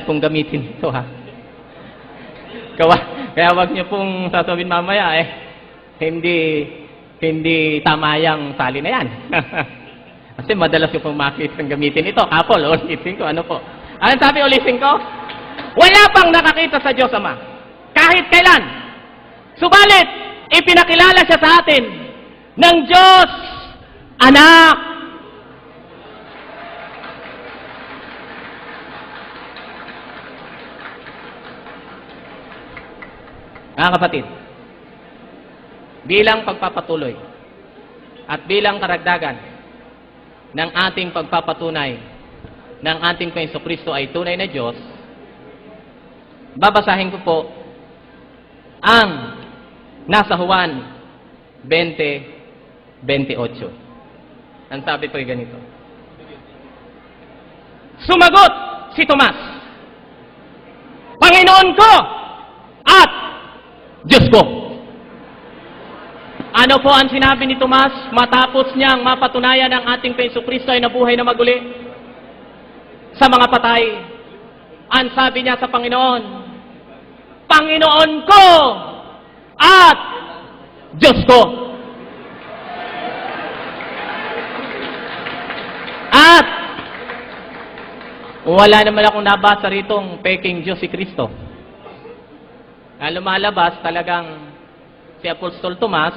pong gamitin ito, ha? Kaya wag niyo pong sasabihin mamaya, hindi tama yung sali na yan. Kasi madalas yung pong makita gamitin ito. Kapol, ulitin ko, ano po? Anong sabi, ulitin ko? Wala pang nakakita sa Diyos Ama. Kahit kailan. Subalit, ipinakilala siya sa atin ng Diyos Anak. Mga kapatid, bilang pagpapatuloy at bilang karagdagan ng ating pagpapatunay ng ating Panginoong Kristo ay tunay na Diyos, babasahin ko po ang nasa Juan 20:28. Ang sabi po ay ganito. Sumagot si Tomas, Panginoon ko at Diyos ko. Ano po ang sinabi ni Tomas matapos niyang mapatunayan ang ating Panginoong Kristo ay nabuhay na maguli sa mga patay? Ang sabi niya sa Panginoon, Panginoon ko at Diyos ko. At wala naman akong nabasa ritong peking Diyos si Kristo. Lumalabas talagang si Apostol Tomas,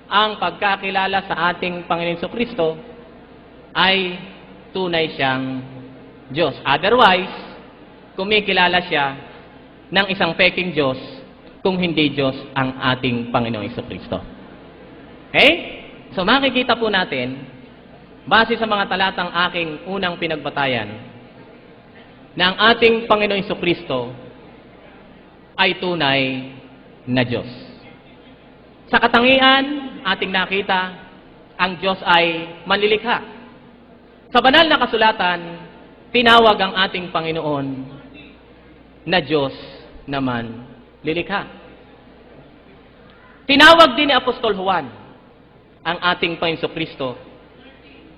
ang pagkakilala sa ating Panginoon Kristo ay tunay siyang Diyos. Otherwise, kumikilala siya ng isang peking Diyos kung hindi Diyos ang ating Panginoong Kristo. Okay? So makikita po natin, base sa mga talatang aking unang pinagbatayan, na ang ating Panginoong Kristo ay tunay na Diyos. Sa katangian, ating nakita, ang Diyos ay manlilikha. Sa banal na kasulatan, tinawag ang ating Panginoon na Diyos naman lilikha. Tinawag din ni Apostol Juan ang ating Panginoong Kristo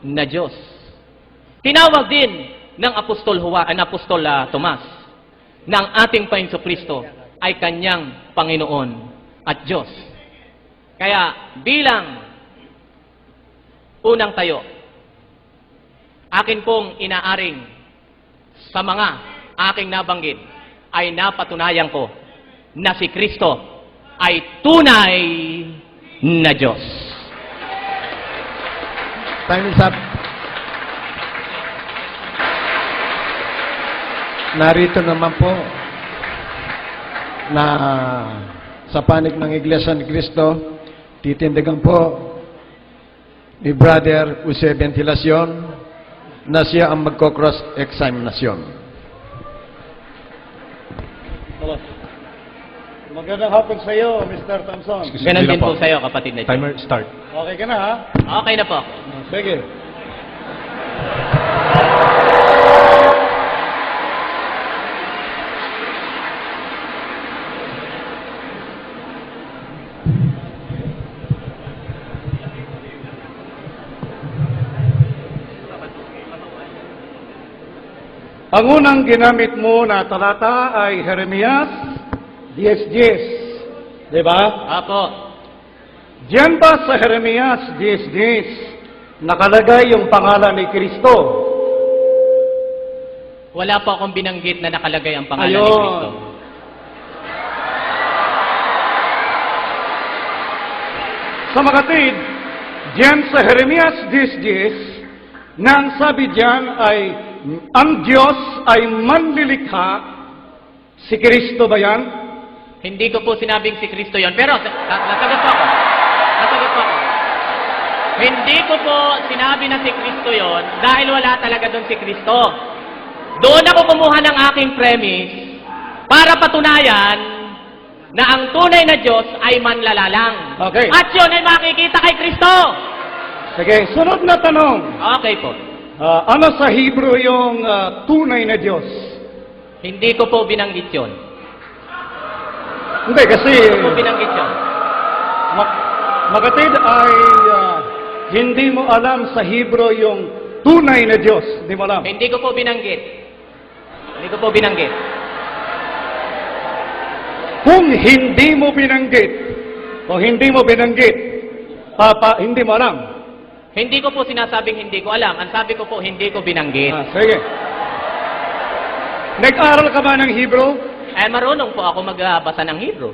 na Diyos. Tinawag din ng Apostol Tomas ng ating Panginoong Kristo ay kanyang Panginoon at Diyos. Kaya bilang unang tayo, akin pong inaaring sa mga aking nabanggit ay napatunayan ko na si Kristo ay tunay na Diyos. Time is up. Narito naman po na sa panig ng Iglesia ni Cristo, titindigan po ni Brother Jose Ventilacion na siya ang magko-cross-examinasyon. Magandang hapon sa iyo, Mr. Thompson. Ganon din po sa iyo, kapatid na Diyos. Timer start. Okay ka na, ha? Okay na po. Sige. Ang unang ginamit mo na talata ay Jeremias 10:10. Diba? Apo. Diyan ba sa Jeremias 10:10 nakalagay yung pangalan ni Kristo? Wala po akong binanggit na nakalagay ang pangalan ni Ayun. Kristo. Sa makatid, diyan sa Jeremias 10:10, nang sabi diyan ay ang Diyos ay manlilikha. Si Kristo ba yan? Hindi ko po sinabing si Kristo yon, pero nasagot po ako. Hindi ko po sinabi na si Kristo yon dahil wala talaga doon si Kristo. Doon ako kumuha ng aking premise para patunayan na ang tunay na Diyos ay manlalalang. Okay. At yun ay makikita kay Kristo. Sige, sunod na tanong. Okay po. Ano sa Hebrew yung tunay na Diyos? Hindi ko po binanggit yun. Hindi, kasi Hindi ko po binanggit yun. makatid ay hindi mo alam sa Hebrew yung tunay na Diyos. Hindi mo alam. Hindi ko po binanggit. Hindi ko po binanggit. Kung hindi mo binanggit, hindi mo alam. Hindi ko po sinasabing hindi ko alam. Ang sabi ko po, hindi ko binanggit. Sige. Nag-aral ka ba ng Hebrew? Eh, marunong po ako magbasa ng Hebrew.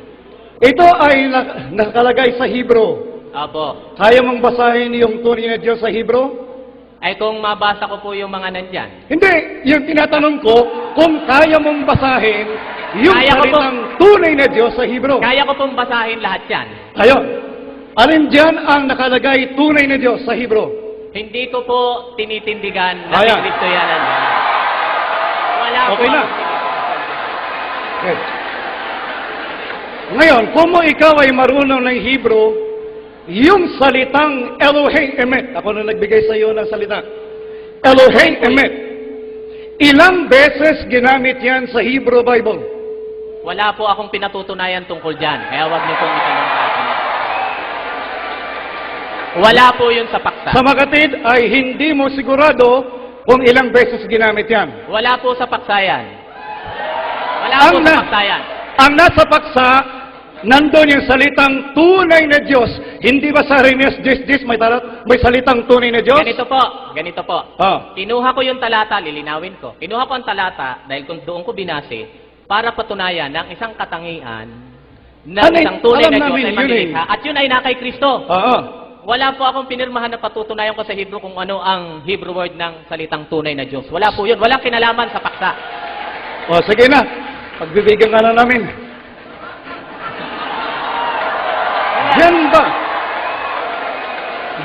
Ito ay nakalagay sa Hebrew. Apo. Kaya mong basahin yung tunay na Diyos sa Hebrew? Ay kung mabasa ko po yung mga nandyan. Hindi. Yung tinatanong ko, kung kaya mong basahin yung Kaya ko salitang tunay na Diyos sa Hebrew. Kaya ko pong basahin lahat yan. Ayun. Alin dyan ang nakalagay tunay na Diyos sa Hebrew? Hindi ko po tinitindigan na Ayan. Kristo yan. Wala Okay po na. akong Okay. Ngayon, kung ikaw ay marunong ng Hebrew, yung salitang Elohim Emet, ako na nagbigay sa iyo ng salita, Elohim Emet, ilang beses ginamit yan sa Hebrew Bible? Wala po akong pinatutunayan tungkol dyan. Kaya wag niyo pong itanong sa akin. Wala po yun sa paksa. Sa makatid ay hindi mo sigurado kung ilang beses ginamit yan. Wala po sa paksa yan. Wala po Ang sa na- paksa yan. Ang nasa paksa, nandun yung salitang tunay na Diyos. Hindi ba sa Jeremias 10:10 may salitang tunay na Diyos? Ganito po. Ah. Kinuha ko yung talata, lilinawin ko. Kinuha ko ang talata dahil kung doon ko binase para patunayan ng isang katangian na Ano, isang tunay alam na Diyos namin, ay yun manlilikha. At yun ay na kay Kristo. Oo. Wala po akong pinirmahan na patutunayan ko sa Hebrew kung ano ang Hebrew word ng salitang tunay na Diyos. Wala po yun. Walang kinalaman sa paksa. O, sige na. Pagbibigyan ka na namin.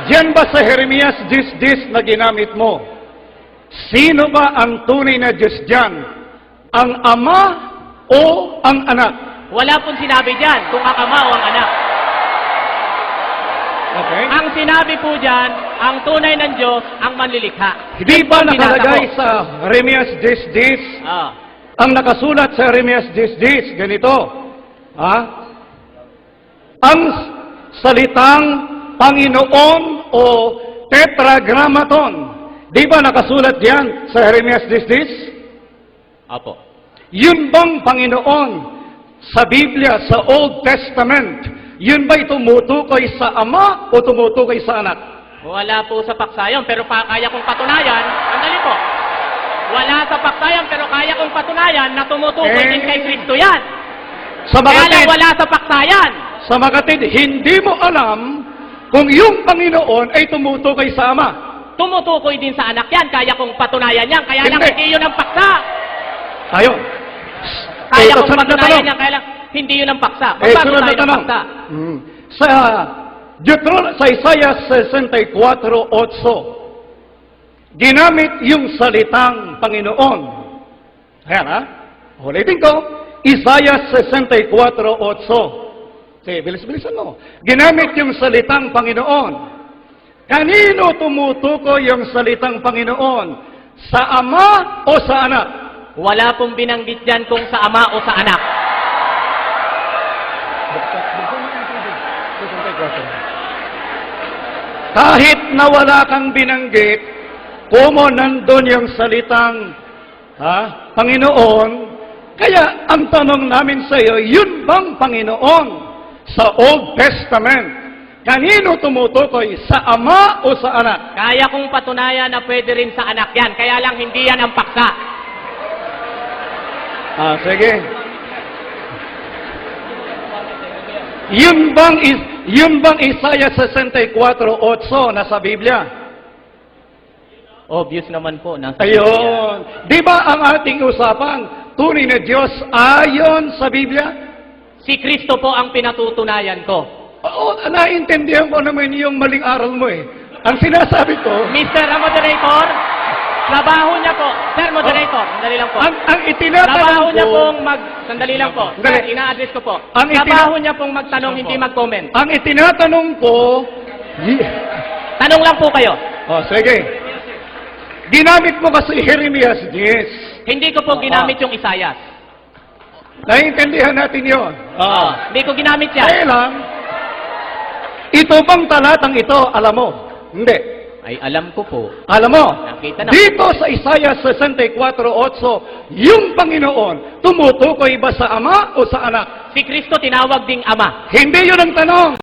Diyan ba sa Jeremias 10:10 na ginamit mo? Sino ba ang tunay na Diyos diyan? Ang Ama o ang Anak? Wala pong sinabi dyan kung ang ama o ang anak. Okay. Ang sinabi po dyan, ang tunay ng Diyos, ang manlilikha. Hindi Yun ba po ang binasa nakalagay ko. sa Jeremias 10:10? Ah. Ang nakasulat sa Jeremias 10:10, ganito. Ang salitang Panginoon o Tetragrammaton. Di ba nakasulat diyan sa Jeremias 10:10? Apo. Yun bang Panginoon sa Biblia, sa Old Testament, yun ba'y tumutukoy sa Ama o tumutukoy sa Anak? Wala po sa paksayon, pero kaya kong patunayan. Andali po. Wala sa paksayon, pero kaya kong patunayan na tumutukoy din kay Kristo yan. Sa Kaya lang makatid, wala sa paksayan. sa makatid, hindi mo alam kung yung Panginoon ay tumutukoy sa Ama. Tumutukoy din sa anak yan. Kaya kong patunayan yan. Kaya lang Hindi. hindi yun ang paksa. Tayo. Kaya kong sunod na patunayan tanong. yan. Kaya lang hindi yun ang paksa. Eh, Magbago sunod na tayo ng tanong. paksa. Sa Isaiah 64:8, ginamit yung salitang Panginoon. Ayan ulitin ko. Isaiah 64:8. Sige, bilis-bilisan mo. Ginamit yung salitang Panginoon. Kanino tumutukoy yung salitang Panginoon? Sa Ama o sa Anak? Wala pong binanggit dyan kung sa ama o sa anak. Kahit na wala kang binanggit, kumo nandun yung salitang Panginoon, kaya ang tanong namin sa iyo, yun bang Panginoon sa Old Testament? Kanino tumutukoy? Sa Ama o sa Anak? Kaya kong patunayan na pwede rin sa anak yan. Kaya lang hindi yan ang paksa. Sige. Yun bang Isaiah 64:8 na sa Biblia? Obvious naman po. Nasa Ayun. Di ba ang ating usapan, tunay na Diyos ayon sa Biblia? Si Kristo po ang pinatutunayan ko. Oo, naintindihan ko naman yung maling aral mo eh. Ang sinasabi ko, Mr. Moderator, trabaho niya po. Sir Moderator, sandali lang po. ang Trabaho itinatanong niya ko, pong sandali lang po. Sandali. Sir, ina-address ko po. Ang Trabaho niya pong magtanong, hindi mag-comment. ang itinatanong ko, Tanong lang po kayo. sige. Ginamit mo kasi Jeremias 10. Hindi ko po ginamit yung Isaias. Naiintindihan natin yun. Hindi ko ginamit yan. Kaya lang, ito bang talatang ito, alam mo? Hindi. Ay alam ko po. Alam mo, Nakita na dito po. sa Isaiah 64:8, yung Panginoon, tumutukoy ba sa Ama o sa Anak? Si Kristo tinawag ding Ama. Hindi yun ang tanong.